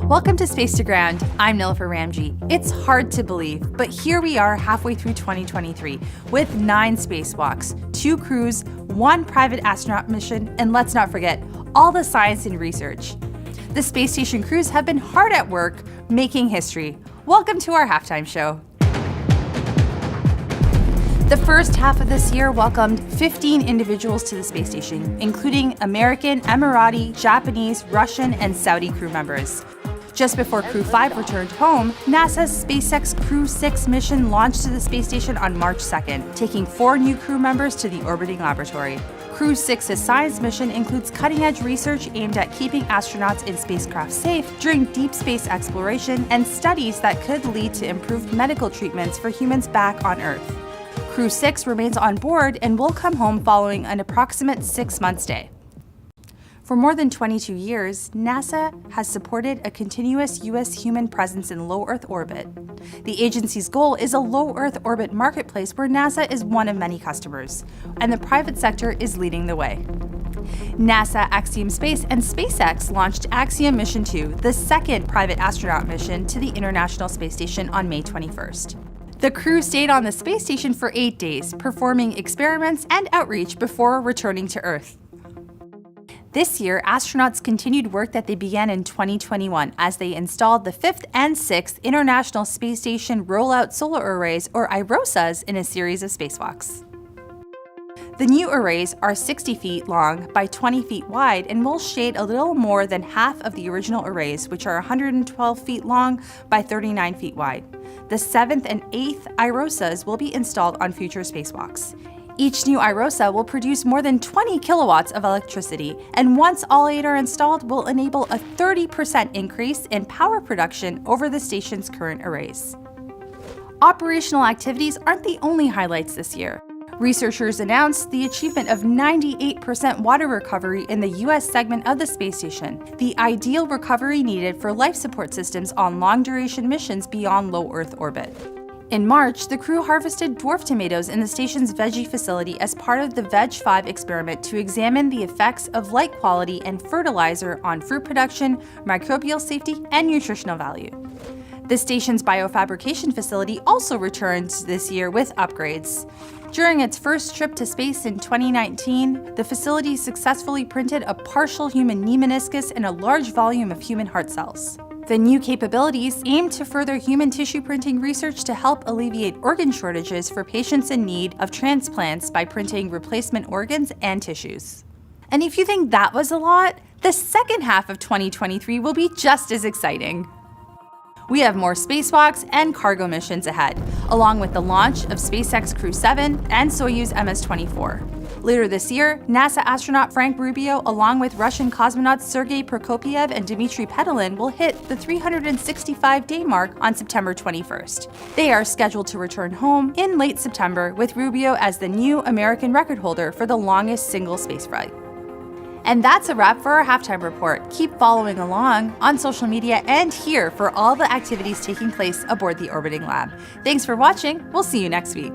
Welcome to Space to Ground. I'm Nilofer Ramji. It's hard to believe, but here we are halfway through 2023 with 9 spacewalks, 2 crews, 1 private astronaut mission, and let's not forget, all the science and research. The space station crews have been hard at work making history. Welcome to our halftime show. The first half of this year welcomed 15 individuals to the space station, including American, Emirati, Japanese, Russian, and Saudi crew members. Just before Crew 5 returned home, NASA's SpaceX Crew 6 mission launched to the space station on March 2nd, taking 4 new crew members to the orbiting laboratory. Crew 6's science mission includes cutting-edge research aimed at keeping astronauts in spacecraft safe during deep space exploration and studies that could lead to improved medical treatments for humans back on Earth. Crew 6 remains on board and will come home following an approximate 6-month stay. For more than 22 years, NASA has supported a continuous U.S. human presence in low Earth orbit. The agency's goal is a low Earth orbit marketplace where NASA is one of many customers, and the private sector is leading the way. NASA, Axiom Space, and SpaceX launched Axiom Mission 2, the second private astronaut mission to the International Space Station on May 21st. The crew stayed on the space station for 8 days, performing experiments and outreach before returning to Earth. This year, astronauts continued work that they began in 2021 as they installed the 5th and 6th International Space Station Rollout Solar Arrays, or IROSAs, in a series of spacewalks. The new arrays are 60 feet long by 20 feet wide and will shade a little more than half of the original arrays, which are 112 feet long by 39 feet wide. The 7th and 8th IROSAs will be installed on future spacewalks. Each new IROSA will produce more than 20 kilowatts of electricity, and once all 8 are installed, will enable a 30% increase in power production over the station's current arrays. Operational activities aren't the only highlights this year. Researchers announced the achievement of 98% water recovery in the U.S. segment of the space station, the ideal recovery needed for life support systems on long-duration missions beyond low Earth orbit. In March, the crew harvested dwarf tomatoes in the station's veggie facility as part of the Veg 5 experiment to examine the effects of light quality and fertilizer on fruit production, microbial safety, and nutritional value. The station's biofabrication facility also returned this year with upgrades. During its first trip to space in 2019, the facility successfully printed a partial human knee meniscus and a large volume of human heart cells. The new capabilities aim to further human tissue printing research to help alleviate organ shortages for patients in need of transplants by printing replacement organs and tissues. And if you think that was a lot, the second half of 2023 will be just as exciting. We have more spacewalks and cargo missions ahead, along with the launch of SpaceX Crew 7 and Soyuz MS-24. Later this year, NASA astronaut Frank Rubio, along with Russian cosmonauts Sergei Prokopyev and Dmitry Petelin, will hit the 365-day mark on September 21st. They are scheduled to return home in late September, with Rubio as the new American record holder for the longest single spaceflight. And that's a wrap for our halftime report. Keep following along on social media and here for all the activities taking place aboard the orbiting lab. Thanks for watching. We'll see you next week.